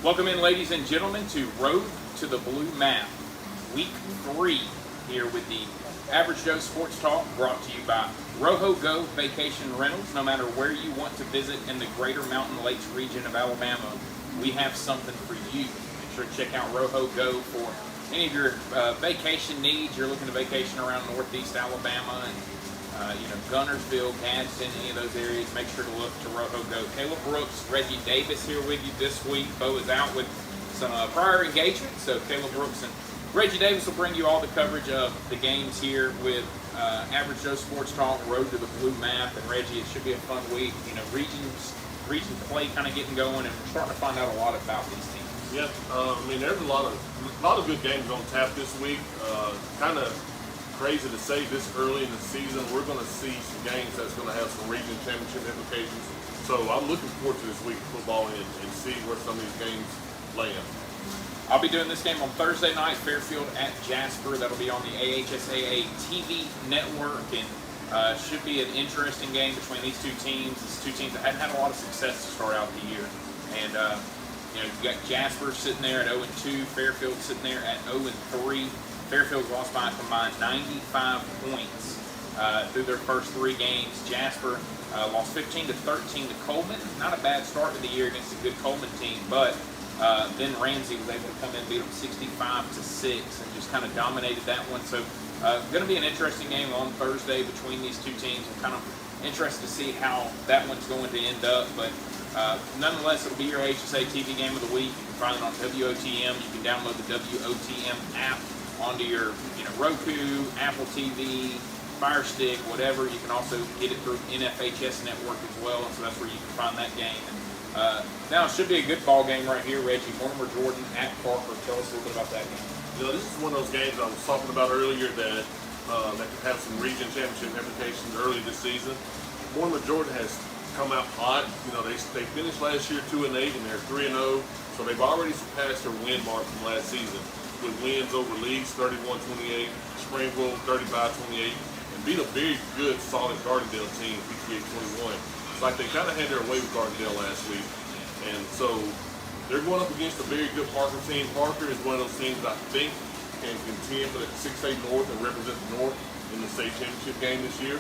Welcome in, ladies and gentlemen, to Road to the Blue Map, Week 3, here with the Average Joe Sports Talk, brought to you by Rojo Go Vacation Rentals. No matter where you want to visit in the greater Mountain Lakes region of Alabama, we have something for you. Make sure to check out Rojo Go for any of your vacation needs. You're looking to vacation around northeast Alabama and Gunnersville, Gadsden, any of those areas, make sure to look to Rojo Go. Caleb Brooks, Reggie Davis here with you this week. Bo is out with some prior engagements, so Caleb Brooks and Reggie Davis will bring you all the coverage of the games here with Average Joe Sports Talk, Road to the Blue Map. And Reggie, it should be a fun week. You know, region play kind of getting going, and we're starting to find out a lot about these teams. Yeah, there's a lot of good games on tap this week. Kind of crazy to say this early in the season, we're going to see some games that's going to have some region championship implications. So I'm looking forward to this week of football and see where some of these games land. I'll be doing this game on Thursday night, Fairfield at Jasper. That'll be on the AHSAA TV network, and should be an interesting game between these two teams. These two teams that hadn't had a lot of success to start out the year. And you've got Jasper sitting there at 0-2, Fairfield sitting there at 0-3. Fairfield lost by a combined 95 points through their first 3 games. Jasper lost 15-13 to Coleman. Not a bad start to the year against a good Coleman team, but then Ramsey was able to come in and beat them 65-6 and just kind of dominated that one. So going to be an interesting game on Thursday between these two teams. I'm kind of interested to see how that one's going to end up, but nonetheless, it'll be your AHSAA TV game of the week. You can find it on WOTM. You can download the WOTM app onto your Roku, Apple TV, Fire Stick, whatever. You can also get it through NFHS Network as well, and so that's where you can find that game. And, now it should be a good ball game right here, Reggie. Mortimer Jordan at Parker. Tell us a little bit about that game. This is one of those games I was talking about earlier that could have some region championship implications early this season. Mortimer Jordan has come out hot. They finished last year 2-8 and they're 3-0, so they've already surpassed their win mark from last season, with wins over Leeds 31-28, Springville 35-28, and beat a very good, solid Gardendale team, 58-21. It's like they kind of had their way with Gardendale last week. And so they're going up against a very good Parker team. Parker is one of those teams that I think can contend for the 6A North and represent the North in the state championship game this year.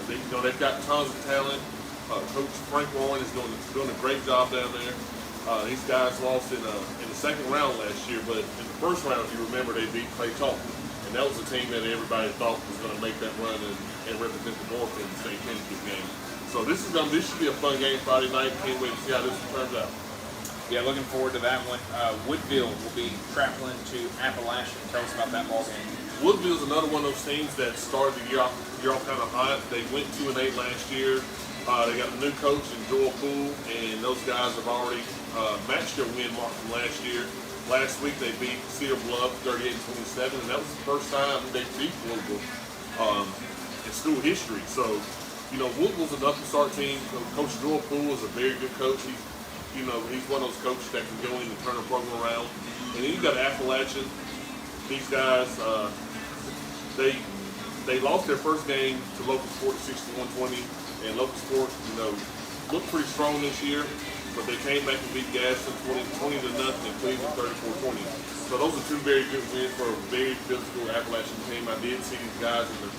They've got tons of talent. Coach Frank Warren is doing a great job down there. These guys lost in the second round last year, but in the first round, if you remember, they beat Clay Talk. And that was a team that everybody thought was going to make that run and represent the North in the state championship game. So this should be a fun game Friday night. Can't wait to see how this one turns out. Yeah, looking forward to that one. Woodville will be traveling to Appalachian. Tell us about that ball game. Woodville is another one of those teams that started the year off kind of hot. They went 2-8 last year. They got a new coach in Joel Poole, and those guys have already matched their win mark from last year. Last week they beat Cedar Bluff 38-27, and that was the first time they beat Woodville in school history. So, Woodville's an up-and-start team. Coach Joel Poole is a very good coach. He's one of those coaches that can go in and turn a program around. And then you got Appalachian. These guys, they lost their first game to Local Sport 61-20. And Local Sport, looked pretty strong this year, but they came back and beat Gadsden 20-0 and Cleveland 34-20. So those are 2 very good wins for a very physical Appalachian team. I did see these guys in the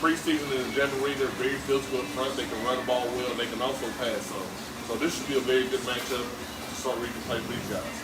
preseason and in January. They're very physical up front. They can run the ball well. They can also pass. So this should be a very good matchup to start region play for these guys.